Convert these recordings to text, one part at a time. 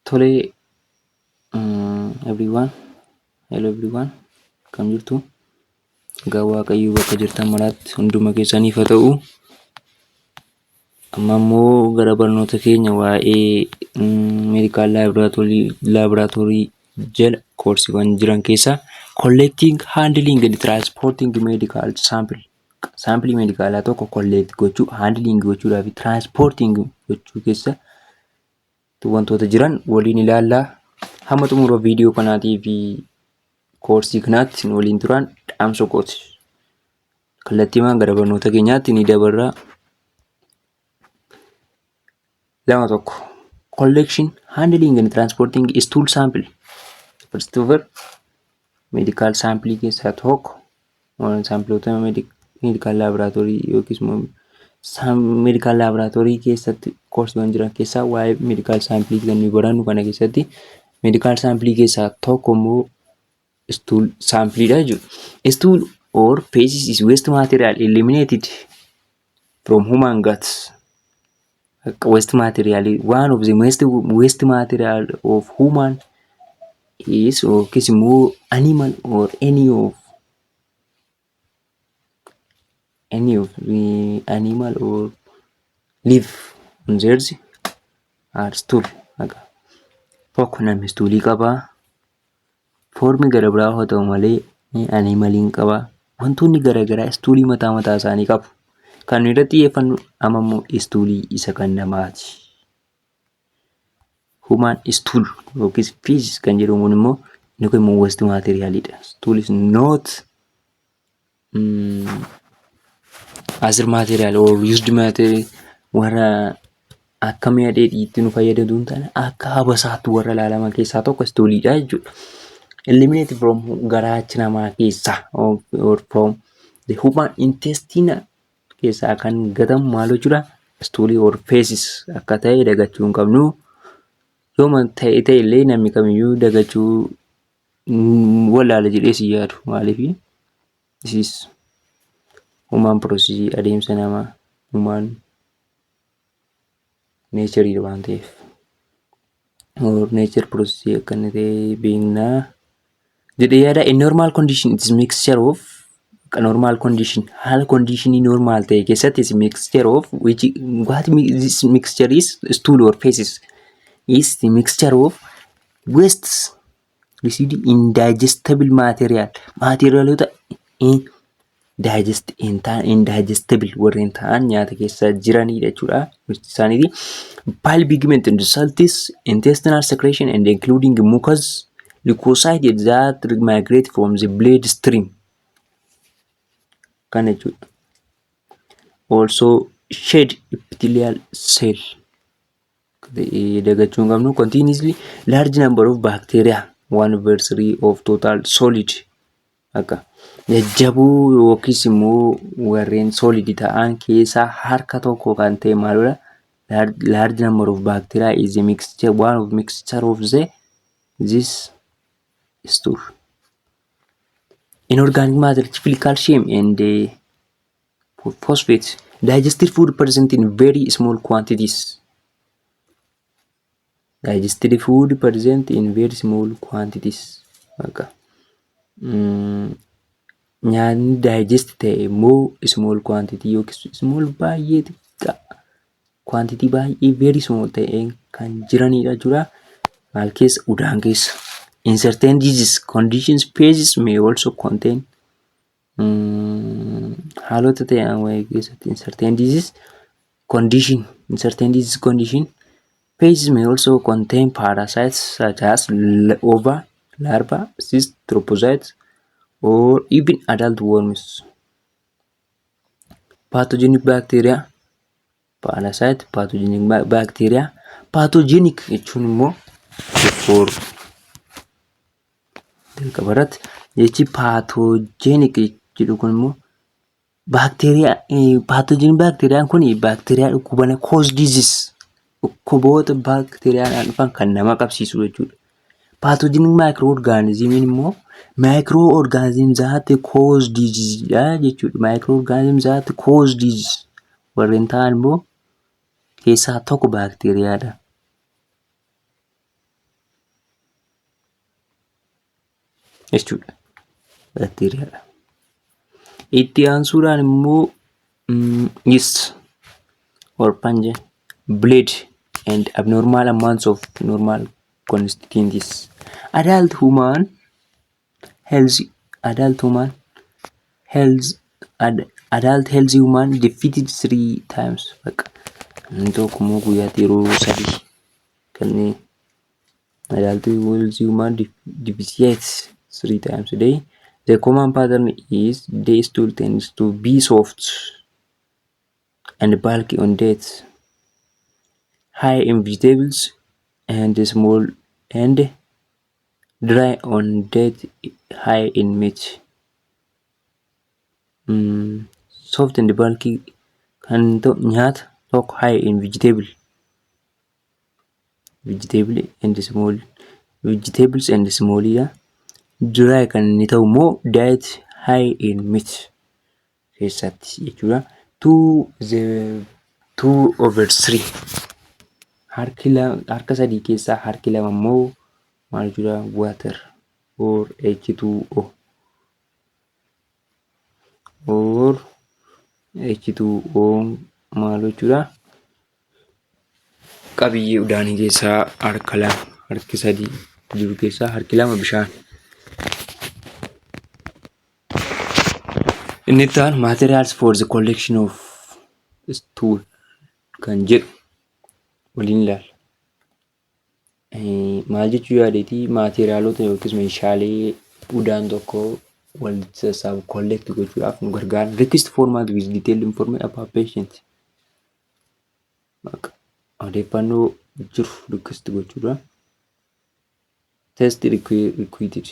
Tolee, everyone, hello everyone, akkam jirtu? Egaa Waaqayyo bakka jirtan maraatti hunduma keessaniif haa ta'u. Amma immoo gara barnoota keenya waa'ee medical laboratory jala koorsiiwwan jiran keessaa collecting, handling and transporting medical sample. Samplii medikaalaa tokko collect gochuu, handling gochuudhaa fi transporting gochuu keessa wantoota jiran waliin ilaallaa. Hamma xumura viidiyoo kanaatii fi koorsii kanaatti waliin turaan dhaamsa kooti. Kallattiimaan gara barnoota keenyaatti ni dabarra. 2 collection, handling and transporting stool sample. First of all, medical sample keessaa tokko saampiloota medical laboratory yookiis medical laboratory keessatti koorsiiwwan jiran keessaa waa'ee medical sample kan nuyi barannu kana keessatti medical sample keessaa tokko immoo stool sample dha jechuudha. Stool or feces is waste material eliminated from human guts. Waste material, one of the waste material of human is or more animal or any of the animal or live on the earth are stool. Tokko namni stoolii qabaa. Foormi gara biraa haa ta'u malee animaliin qabaa. Wantoonni garaagaraa stoolii mataa isaanii qabu. Kan nuyi irratti xiyyeeffannu amma immoo stoolii isa kan namaati. Human stool yookiis feces kan jedhamuun immoo inni kun immoo waste materialidha. Stool is not as material or used material warra akka mi'a dheedhiitti nu fayyadatu hin taane akka habasaatti warra ilaalaman keessaa tokko stooliidha jechuudha. Eliminated from garaacha namaa keessaa or from the human intestine keessaa kan gatamu maal jechuudha? Stoolii or feces akka ta'e dagachuu hin qabnu. Yooma ta'e illee namni kamiyyuu dagachuu wallaala jedhee si yaadu. Maaliif? This is human process, adeemsa namaa, human nature waan ta'eef. Or nature process akka inni ta'e beeknaa. Jedhee yaada. In normal condition it is mixture of normal condition, haala conditionii normal ta'e keessatti is mixture of which what this mixture is stool or feces is the mixture of wastes received indigestible materialota indigestible warreen ta'an nyaata keessa jiranidha jechuudha. Isaaniiti bile pigment and salts, intestinal secretion and including mucus leukocytes that migrate from the blood stream. Kana jechuudha. Also shed epithelial cell dagachuu hin qabnu. Continuously large number of bacteria 1/3 of total solid akka jajjaboo yookiis immoo warreen solid ta'an keessaa harka tokko kan ta'e maaludha? Large number of bacteria is a mixture of this stool. Inorganic matter, chiefly calcium and phosphates. Digested food present in very small quantities. Digested food present in very small quantities. Nyaanni digest ta'e immoo small quantity yookiin small baay'ee xiqqaa quantity baay'ee very small ta'een kan jiranidha jechuudha. Maal keessa? Udaan keessa. In certain disease conditions, feces may also contain haalota ta'an wayii keessatti in certain disease condition, feces may also contain parasites such as ova, larvae, cysts, trypocytes, or even adult worms. Pathogenic bacteria, parasite, pathogenic bacteria. Pathogenic jechuun immoo for kabarat jechi pathogenic jedhu kun immoo bacteria pathogenic bacteria kun bacteria dhukkuba cause disease dhukkuboota bacteriaadhaan dhufan kan nama qabsiisu jechuudha. Pathogenic microorganism immoo microorganisms that cause disease jechuudha. Microorganisms that cause disease warreen ta'an immoo keessaa tokko bacteriaadha. jechuudha. Baakteeriyaadha. Itti aansuudhaan immoo yeast or pungent, bleed and abnormal amounts of normal constituents. Adult human healthy human defeated 3 times. Inni tokko immoo guyyaatti yeroo 3 kanneen adult healthy human deficient 3 times a day. The common pattern is the stool tends to be soft and bulky on dates, high in vegetables and small and dry on date, high in meat. Soft and bulky kan nyaata tokko high in vegetables and small dry kan inni ta'u immoo diet high in meat keessatti jechuudha. 2/3 harka 3 keessaa harki 2 immoo maal jechuudha water or H2O maal jechuudha qabiyyee udaanii keessaa harki 3 jiru keessaa harki 2 bishaan. Inni itti aanu materials for the collection of stool kan jedhu waliin ilaalla. Maal jechuu yaadeetii maateriaalota yookiis meeshaalee udaan tokko walitti sassaabu collect gochuudhaaf nu gargaaran. Request format with detailed information about patient. Odeeffannoo jiru request gochuudha. Test requited.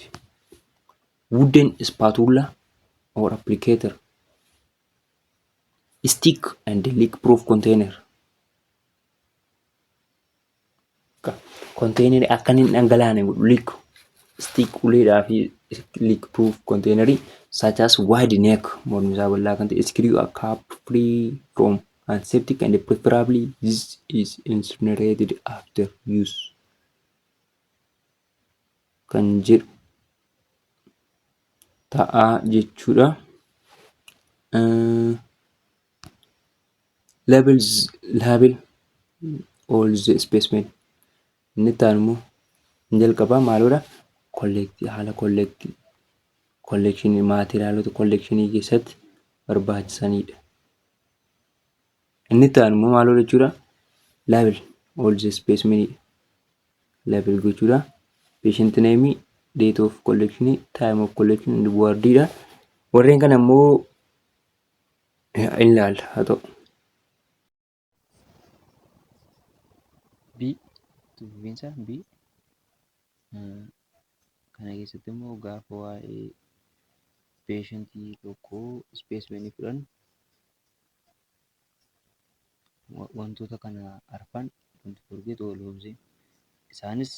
Wooden spatula or applicator, stick and leak-proof container. Container akka inni dhangalaane leak stick uleedhaa fi leak-proof container such as wide neck mormi isaa bal'aa kan ta'e screw a cap free from antiseptic and preferably this is incinerated after use kan jedhu ta'a jechuudha. Label all the specimen. Inni itti aanu immoo inni jalqabaa maalidha? Haala collection maateriaalota collectionii keessatti barbaachisanidha. Inni itti aanu immoo maalidha jechuudha? Label all the specimen label gochuudha. Patient name, date of collection, time of collection and wordidha. Warreen kana immoo ilaalla haa ta'u. Kana keessatti immoo gaafa waa'ee peeshentii tokkoo ispeesimenii fudhan wantoota kana arfan wanti forgeet oolumse isaanis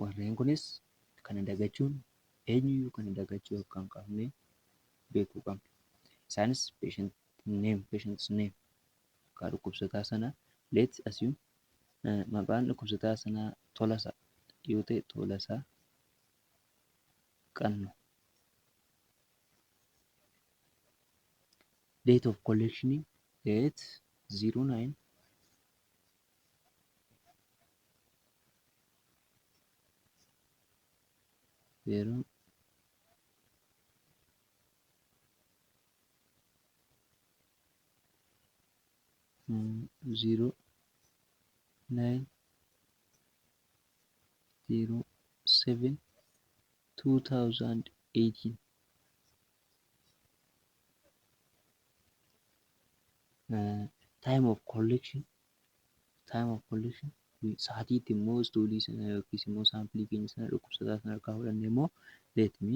warreen kunis kana dagachuun eenyuyyuu kana dagachuu akka hin qabne beekuu qabna. Isaanis patient name maqaa dhukkubsataa sanaa let's assume maqaan dhukkubsataa sanaa Tolasaa yoo ta'e Tolasaa Qannoo. Date of collection date 09 0 0 9 0 7 2018. Time of collection sa'aatiitti immoo stoolii sana yookiis immoo saampilii keenya sana dhukkubsataa sana harkaa fudhannee immoo let me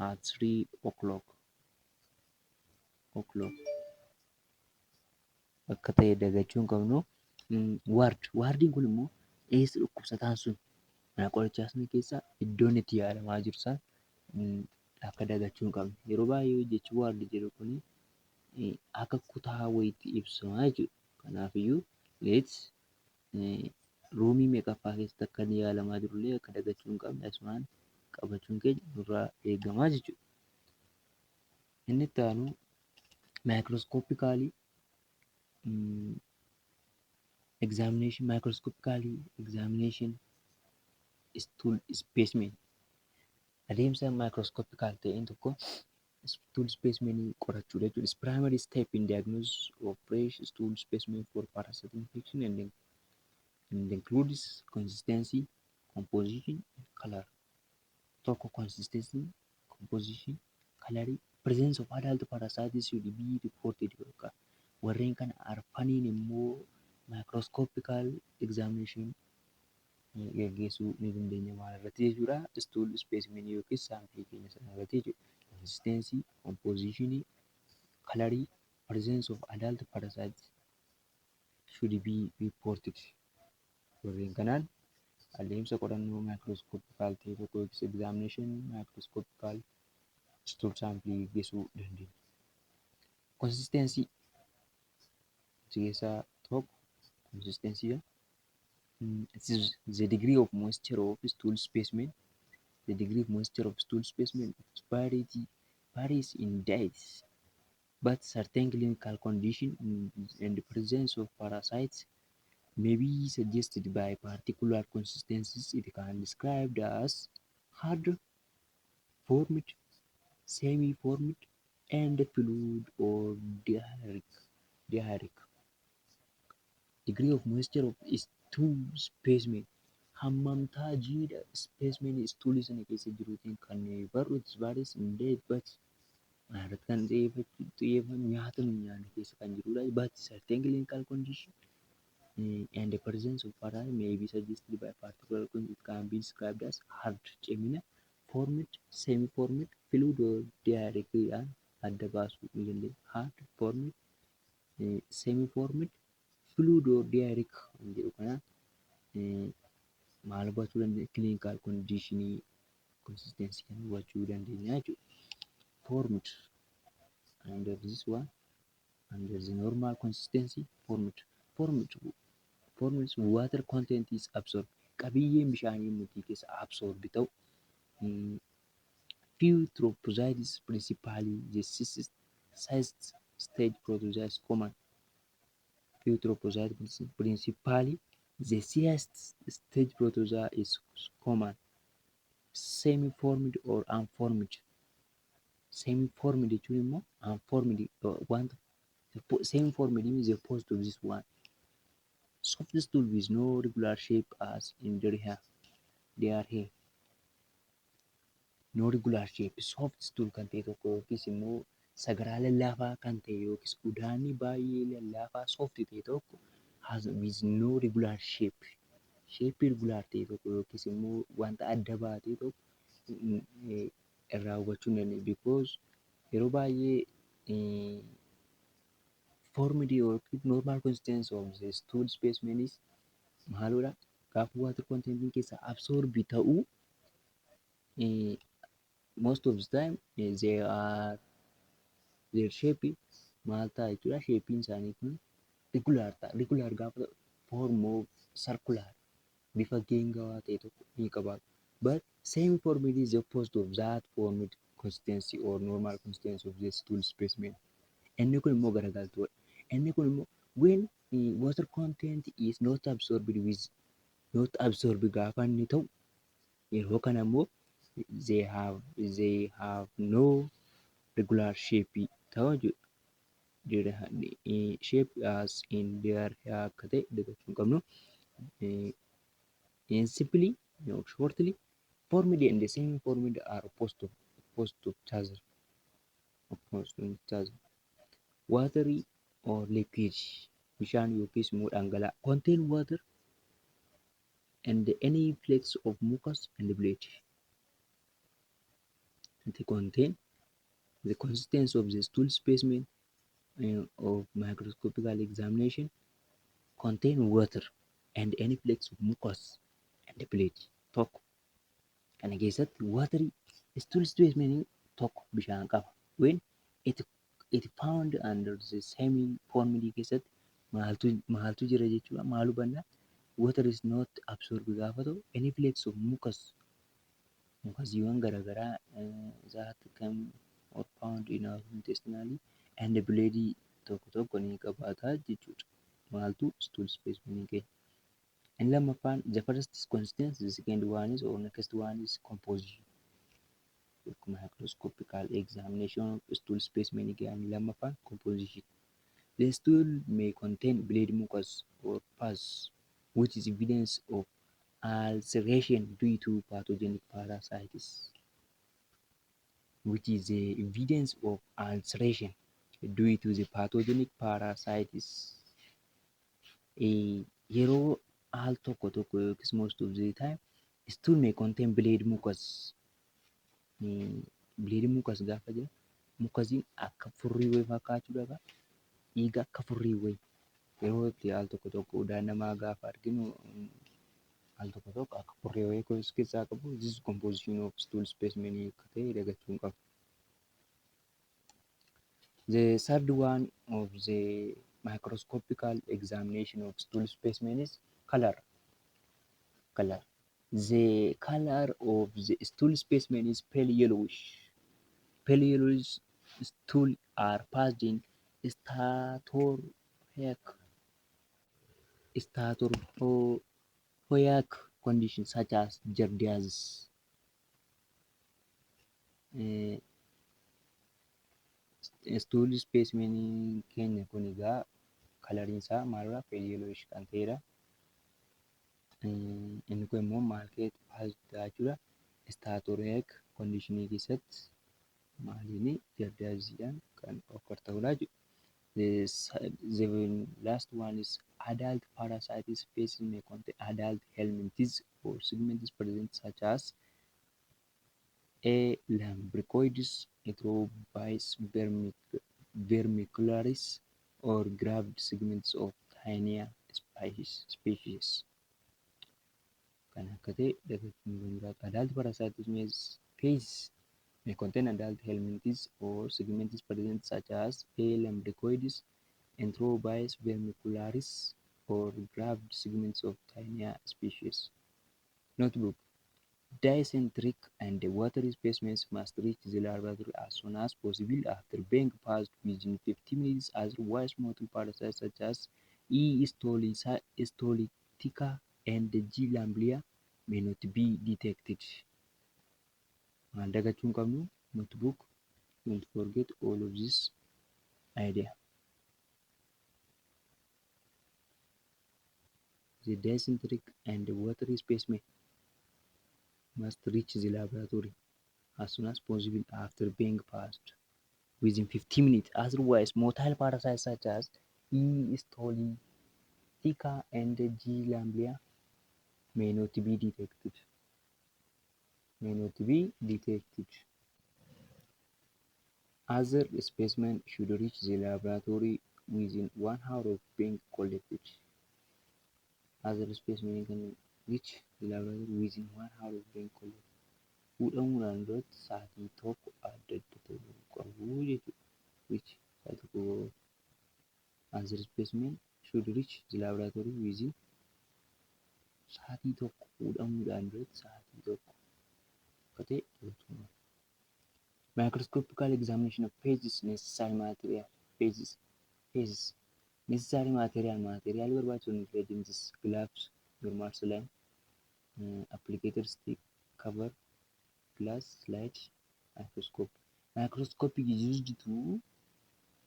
at 3 o'clock akka ta'e dagachuu hin qabnu. Waardiin kun immoo eessa dhukkubsataan sun mana qorichaa sana keessaa iddoon itti yaalamaa jiru isaa akka dagachuu hin qabne. Yeroo baay'ee jechi waardii jedhu kun akka kutaa wayiitti ibsamaa jechuudha. Kanaafiyyuu let's ruumii meeqaffaa keessatti akka inni yaalamaa jirullee akka dagachuu hin qabne asumaan qabachuun keenya nurraa eegamaa jechuudha. Inni itti aanu microscopically examination stool specimen. Adeemsa microscopical ta'een tokko stool specimen qorachuudha jechuudha. Is primary step in diagnosis of fresh stool specimen for parasite infection and includes consistency, composition, color. Tokko consistency, composition, color, presence of adult parasites should be reported. Warreen kana arfaniin immoo microscopical examination gaggeessuu ni dandeenya maal irratti jechuudha. Stool specimen yookiin saampilii keenya sana irratti jechuudha. Consistency, composition, color, presence of adult parasites should be reported. Warreen kanaan adeemsa qorannoo microscopical ta'e tokko yookiin examination microscopical stool sample gaggeessuu dandeenya. Consistency keessaa tokko consistency it is the degree of moisture of stool specimen. The degree of moisture of stool specimen varies in days, but certain clinical condition and the presence of parasites may be suggested by particular consistencies. It can be described as hard, formed, semi-formed, and fluid or diarrheic. Degree of moisture of stool specimen. Hammamtaa jiidha specimen stool sana keessa jiruutiin kan barru it varies in days, but irratti kan xiyyeeffannu nyaata nu nyaannu keessa kan jirudha. But certain clinical condition and the presence of parasites may be suggested by particular conditions. It can be described as hard, cemina, formed, semi-formed, fluid or diarrheic adda baasuu ni dandeenya. Hard, formed, semi-formed, fluid or diarrheic jedhu kana maal hubachuu dandeenya? Clinical condition consistency kan hubachuu dandeenya jechuudha. Formed under this one, under the normal consistency, formed water content is absorbed. Qabiyyeen bishaanii nutii keessa absorb ta'u. Few trophozoites, principally the cyst stage protozoa common. Few trophozoites, principally the cyst stage protozoa is common. Semi-formed or unformed. Semi-formed jechuun immoo unformed wanta semi-formed means the opposite of this one. Soft stool with no regular shape as in their hair. No regular shape. Soft stool kan ta'e tokko yookiis immoo sagaraa lallaafaa kan ta'e yookiis udaanni baay'ee lallaafaa soft ta'e tokko has with no regular shape. Shape regular ta'e tokko yookiis immoo wanta adda baatee tokko irraa hubachuu hin dandeenye. Because yeroo baay'ee formed yookiin normal consistency of the stool specimen is maaludha? Gaafa water content keessa absorb ta'uu most of the time they are their shape maal ta'a jechuudha. Shapein isaanii kun regular ta'a. Regular gaafa form of circular bifa geengawaa ta'e tokko ni qabaatu. But semi-formed is the opposite of that formed consistency or normal consistency of the stool specimen. Inni kun immoo garagaltuudha. Inni kun immoo when water content is not absorbed gaafa inni ta'u yeroo kana immoo they have no regular shape ta'u jechuudha. Shape as in their hair akka ta'e dagachuu hin qabnu. Simply or shortly, formed and semi-formed are opposite of each other. Watery or liquid bishaan yookiis immoo dhangala'aa contain water and any flakes of mucus and blood. They contain the consistency of the stool specimen of microscopical examination contain water and any flakes of mucus and blood. Tokko kana keessatti watery stool specimen tokko bishaan qaba. When it found under the semi-formed keessatti maaltu jira jechuudha. Maal hubanna? water is not absorbed gaafa ta'u any flakes of mukasiiwwan garaagaraa that can or found in our intestinally and bleedii tokko tokko ni qabaata jechuudha. Maaltu stool space ni kenna. Inni lammaffaan the first is consistency, the second one is or next one is composition. Microscopical examination of stool specimen inni lammaffaan composition. The stool may contain bleed mucus or pus which is evidence of ulceration due to pathogenic parasites. Which is the evidence of ulceration due to the pathogenic parasites. Yeroo al tokko tokko yookiis most of the time stool may contain bleed mucus. Bleed mucus gaafa jedhamu mukasiin akka furrii wayii fakkaachuudha. Dhiiga akka furrii wayii yeroo itti al tokko tokko udaan namaa gaafa arginu al tokko tokko akka furrii wayii keessaa qabu. This is composition of stool specimen akka ta'e dagachuu hin qabu. The third one of the microscopical examination of stool specimen is color. The color of the stool specimen is pale yellowish. Pale yellowish stool are passed in statorophoric conditions such as giardiasis. Stool specimen keenya kun egaa kalariin isaa maalidha? Pale yellowish kan ta'edha. Inni kun immoo maal keessatti paasdha jechuudha? Statorophoric conditionii keessatti maaliin giardiasisdhaan kan occur ta'udha jechuudha. The last one is adult parasitic species may contain adult helminthes or segments present such as A. lumbricoides, Enterobis vermicularis, or gravid segments of Taenia species. Kan akka ta'e dagachuun kan jiraatu. Adult parasitic species may contain adult helminthes or segments present such as A. lumbricoides, Enterobis vermicularis, or gravid segments of Taenia species. Notebook. Dysenteric and watery specimens must reach the laboratory as soon as possible after being passed within 50 minutes, otherwise multiple parasites such as E. stolytica and G. lamblia may not be detected. Maal dagachuu hin qabnu notebook, don't forget all of this idea. The dysenteric and watery specimen must reach the laboratory as soon as possible after being passed within 50 minutes. Otherwise, motile parasites such as E. stolytica and G. lamblia may not be detected. Other specimens should reach the laboratory within 1 hour of being collected. Other specimens can reach the laboratory within 1 hour of being collected. Fuudhamuudhaan duratti sa'aatii tokko adda ta'uu qabu jechuudha. Which sa'aatii tokko other specimen should reach the laboratory within sa'aatii tokko fuudhamuudhaan duratti sa'aatii tokko akka ta'e dagachuudha. Microscopical examination of phases necessary material. Phases necessary material barbaachisu nutrients, gloves, normal saline, applicator stick, cover, glass, slide, microscope. Microscope is used to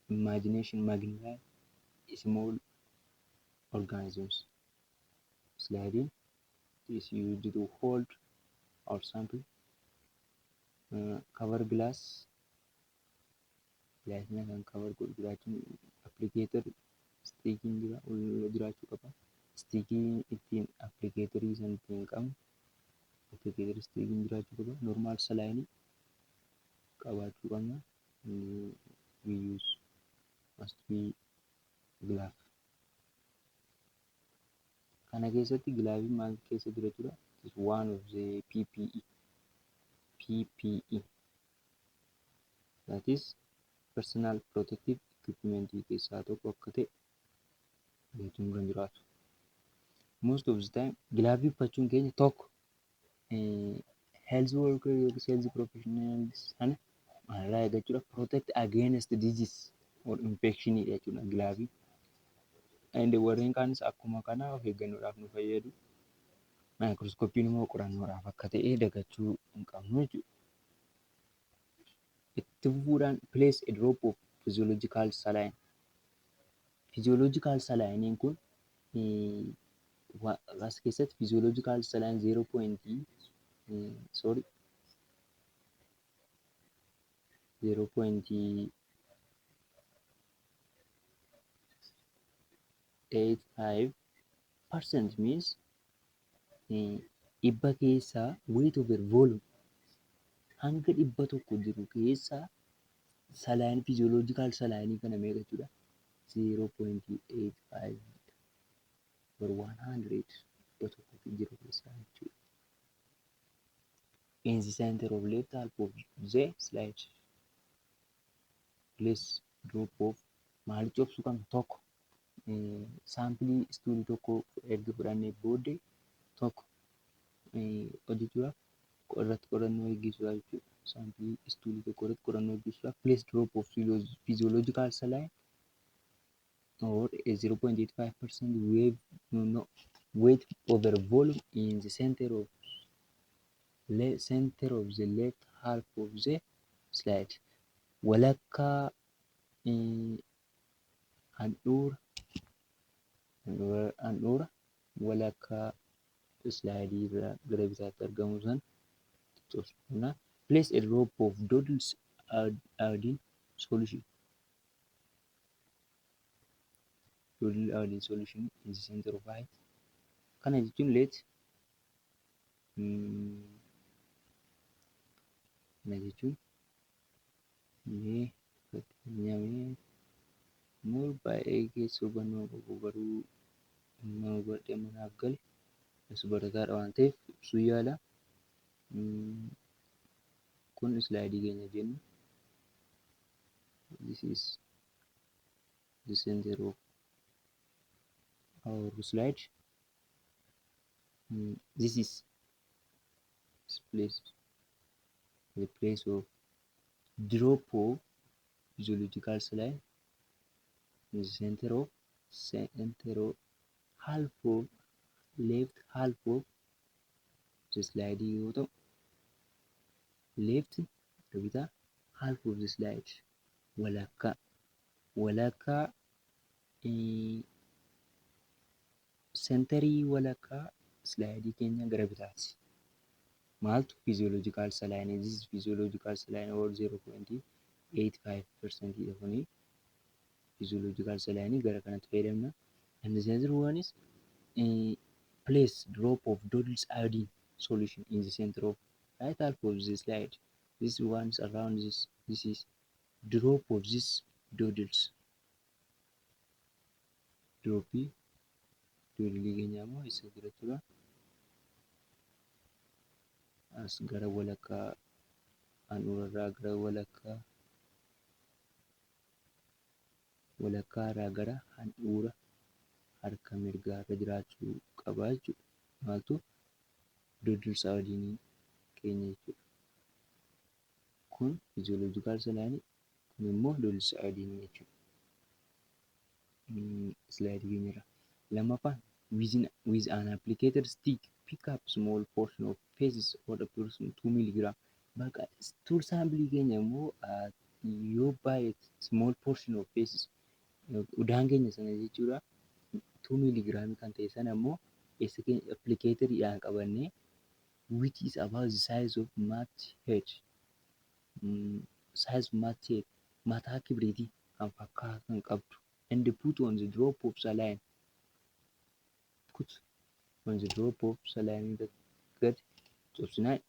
magnify small organisms. Sliding is used to hold or sample. Cover glass kan cover godhu jiraachuun applicator sticking jiraachuu qaba. Sticking ittiin applicatorii san ittiin qabnu applicator sticking jiraachuu qaba. Normal saline qabaachuu qabna. We use must be glove. Kana keessatti glaaviin maal keessa jira jechuudha? It is one of the PPE. That is personal protective equipment keessaa tokko akka ta'e beekuun kan jiraatu. most of the time gilaavii uffachuun keenya tokko health worker yookiis health professionals sana maalirraa eeggachuudha? Protect against disease or infection jechuudha gilaavii. Warreen kaanis akkuma kanaa of eeggannoodhaaf nu fayyadu. Maayikirooskoopiin immoo qorannoodhaaf akka ta'e dagachuu hin qabnu jechuudha. Itti fufuudhaan place a drop of physiological saline. Physiological saline kun as keessatti physiological saline 0.85% means dhibba keessaa weight over volume hanga 100 jiru keessaa saline physiological saline kana meeqa jechuudha? 0.85 per 100 tokko jiru keessaa jechuudha. In the center of left half of the slide, place drop of maal cobsu kan tokko saampilii istuulii tokko erga fudhannee booddee tokko hojjechuudhaaf irratti qorannoo eeggisuudhaaf jechuudha. Saampilii istuulii tokko irratti qorannoo eeggisuudhaaf place drop of physiological saline or a 0.85% weight over volume in the center of the left half of the slide. Walakkaa handhuura walakkaa slaayidii irraa gara bitaatti argamu san cobsuna. Place a drop of Doodle's iodine solution. Doodle iodine solution in the center of eye. Kana jechuun mur baay'ee keessa hubannoo qabu garuu nama hubadhee manaaf gale as barataadha waan ta'eef ibsuu yaala. Kun slaayidii keenya jennu. This is the center of our slide. This is the place of drop of physiological saline in the center of half of left half of the slide yoo ta'u, left bitaa half of the slide walakkaa centerii walakkaa slaayidii keenya gara bitaati. Maaltu physiological saline? This is physiological saline or 0.85% dha kuni. Physiological saline gara kanatti fayyadamna. And the other one is place drop of Doodle's iodine solution in the center of right half of the slide. This one is around this. This is drop of this Doodle's. Droppii Doodle keenya immoo isa jiraatudha. As gara walakkaa handhuurarraa gara walakkaa irraa gara handhuura harka mirgaa irra jiraachuu qaba jechuudha. Maaltu Doodle's iodine keenya jechuudha. Kun physiological saline, kun immoo Doodle's iodine jechuudha. Slaayidii keenyarra lammaffaan with an applicator stick pick up small portion of feces or approximately 2 milligram. Bakka stool sample keenya immoo yoo baay'ate small portion of feces udaan keenya sana jechuudha 2 milligram kan ta'e sana immoo applicatoriidhaan qabannee which is about the size of match head. Size match head mataa kibriitii kan fakkaatan qabdu. And put on the drop of saline. Put on the drop of saline that get cobsinaan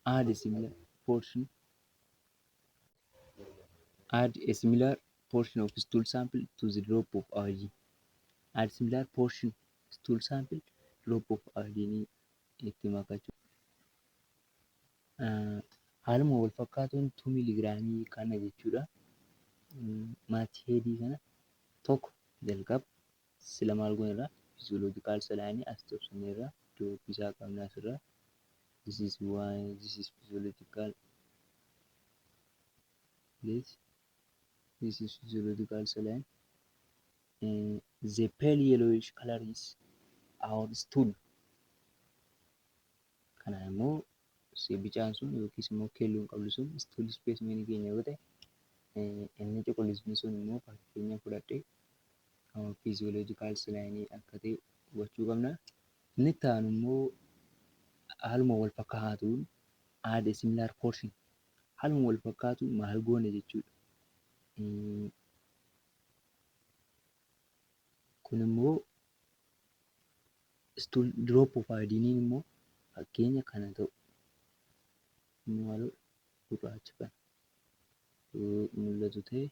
add a similar portion of stool sample to the drop of iodine. Add similar portion stool sample drop of iodine itti makachuu. Haaluma wal fakkaatuun 2 milligraamii kana jechuudha. Match headii kana tokko jalqaba sila maal goonirraa physiological saline as ibsineerra drop isaa qabna asirra. This is why this is physiological. This is physiological saline. The pale yellowish color is our stool. Kana immoo bicaan sun yookiis immoo keelloon qabdu sun stool specimen keenya yoo ta'e, inni cuquliisni sun immoo fakkeenya fudhadhee physiological saline akka ta'e hubachuu qabna. Inni itti aanu immoo haaluma wal fakkaatuun add a similar portion. Haaluma wal fakkaatu maal goone jechuudha. Kun immoo stool drop of iodine immoo fakkeenya kana ta'u maaloo gurraacha kana mul'atu ta'e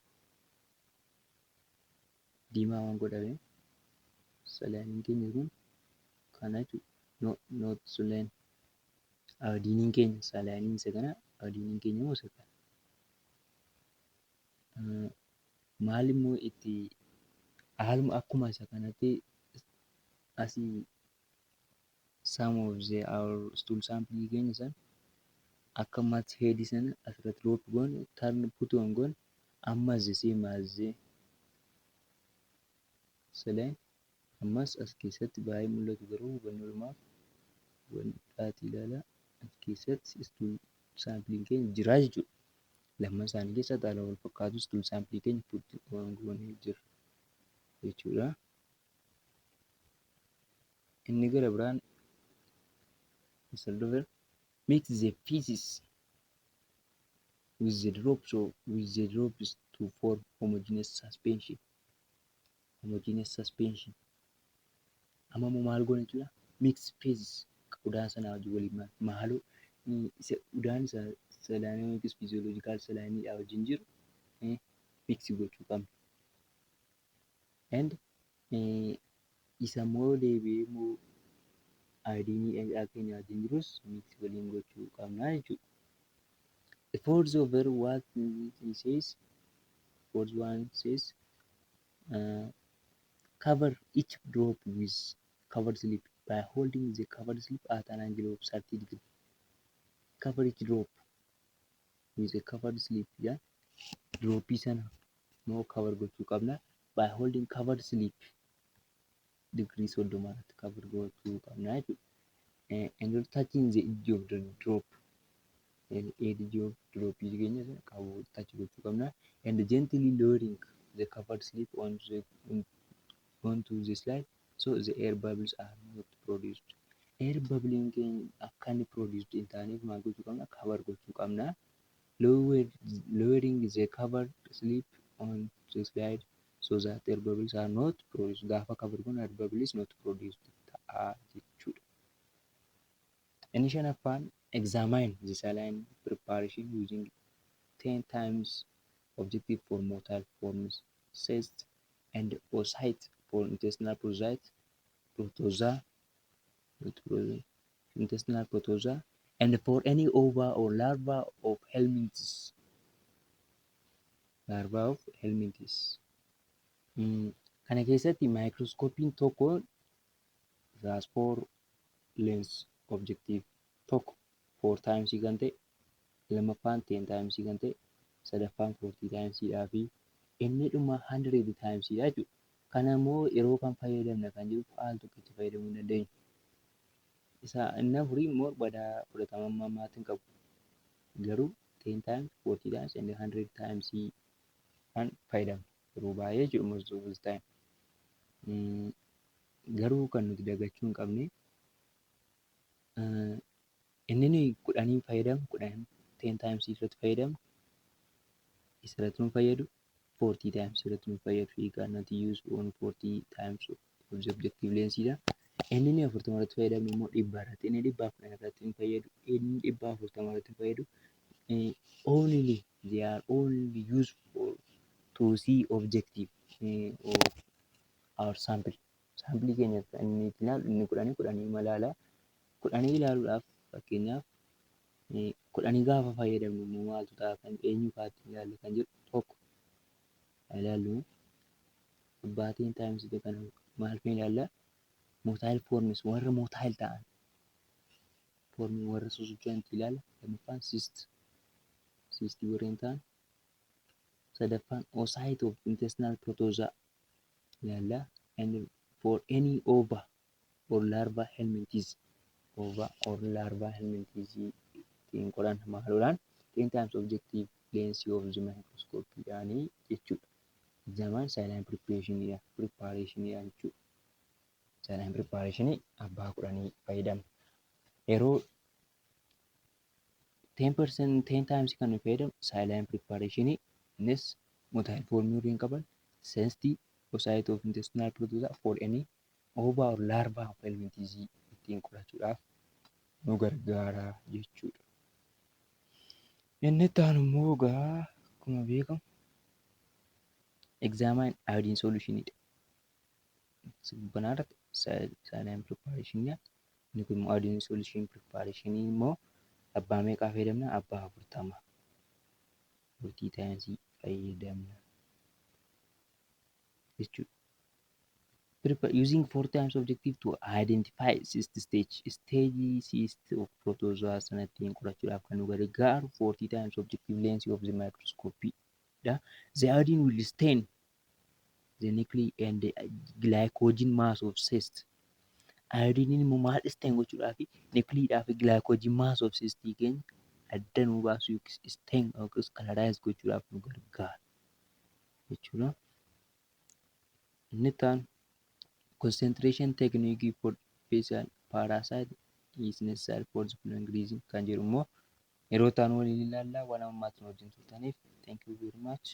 diimaa waan godhame salaaniin keenya kun kana jechuudha. Not saline iodiniin keenya salaaniin isa kana iodiniin keenya immoo isa kana. Maal immoo itti haaluma akkuma isa kanatti asii some of our stool sample keenya san akka match head sana asirratti drop goone turn put on goone ammas the same as the saline ammas as keessatti baay'ee mul'atu garuu hubannoodhumaaf wantaati ilaala as keessatti stool sample keenya jira jechuudha. Lamman isaanii keessatti haala wal fakkaatu stool sample keenya put on goone jira jechuudha. Inni gara biraan mix the feces with the drops to form homogeneous suspension. Amma immoo maal goone jechuudha. Mix feces udaan sanaa wajjin waliin maaloo udaan isa salaanii yookiis physiological salaaniidha wajjin jiru mix gochuu qabna. And isa immoo deebi'ee immoo iodinii keenya wajjin jirus mix waliin gochuu qabna jechuudha. The fourth over what he says, fourth one says, cover each drop with covered slip by holding the covered slip at an angle of 30 degrees. Cover each drop with a covered slip. Yeah, drop sana no cover gochuu qabna by holding covered slip degree 30 cover gochuu qabna jechuudha. And touching the edge of the drop, edge of drop keenya qabu touch gochuu qabna. And gently lowering the covered slip onto the slide so the air bubbles are not produced. Air bubbling keenya akka inni produced hin taaneef maal gochuu qabna? Cover gochuu qabna. Lowering the covered slip on the slide so that air bubbles are not produced. Gaafa cover kun air bubble is not produced ta'a jechuudha. Inni shanaffaan examine the saline preparation using 10 times objective for motile forms, cyst and oocyte for intestinal protozoa, and for any ova or larva of helminthes. Kana keessatti microscopiin tokko rasfor lens objective tokko 4 times kan ta'e, lamaffaan 10 times kan ta'e, sadaffaan 40 times fi inni dhuma 100 times jechuudha. Kana immoo yeroo kan fayyadamna kan jiru al tokkotti fayyadamuu dandeenya. Isa inni afurii immoo badaa fudhatama maatiin qabu. Garuu 10 times, 40 times and 100 times kan fayyadamu yeroo baay'ee jiru most of the time. Garuu kan nuti dagachuu hin qabne inni nuyi 10 fayyadamu 10 times irratti fayyadamu isirratti nu fayyadu 40 times irratti nu fayyadu. We cannot use on 40 times of the objective lens dha. Inni ni 40 irratti fayyadamu immoo 100 irratti, inni 110 irratti hin fayyadu, inni 140 irratti hin fayyadu. Only they are only used for to see objective of our sample. Sample keenya inni ilaalu inni 10 malaala 10 ilaaluudhaaf fakkeenyaaf 10 gaafa fayyadamnu immoo maaltu ta'a kan eenyu faatti ilaalle kan jedhu tokko ilaallu 10 times kana maal kan ilaalla Mootile forms warra mootile ta'an foormii warra sosocho'anitti ilaalla. Lammaffaan siistii warreen ta'an. Sadaffaan oosaayit of intestinal protozoa ilaalla. And for any ova or larva helminthes ova or larva helminthes ittiin qoran maaluudhaan 10 times objective lens of the microscope jedhanii jechuudha. Examination saline preparation jechuudha. Saline preparation abbaa kudhanii fayyadamna. Yeroo 10 times kan nuyi fayyadamu saline preparation innis motile formii warreen qaban sensitive oocyte of intestinal protozoa for any ova or larva of helminthes ittiin qorachuudhaaf nu gargaara jechuudha. Inni itti aanu immoo egaa akkuma beekamu examine iodine solutionidha. Banaarratti saline preparation inni kun immoo iodine solution preparation immoo abbaa meeqaa fayyadamna? Abbaa 40 40 times fayyadamna jechuudha. Using 4 times objective to identify cyst stage cyst of protozoa sana ittiin qorachuudhaaf kan nu gargaaru 40 times objective lens of the microscope dha. The iodine will stain the nuclei and the glycogen mass of cyst. Iodine immoo maal stain gochuudhaaf nucleiidhaa fi glycogen mass of cyst keenya adda nu baasu yookiis stain yookiis colorize gochuudhaaf nu gargaara jechuudha. Inni itti aanu concentration technique for facial parasite is necessary for the following reason kan jedhu immoo yeroo ta'an waliin ilaallaa waan ammaatti nu wajjin turtaniif thank you very much.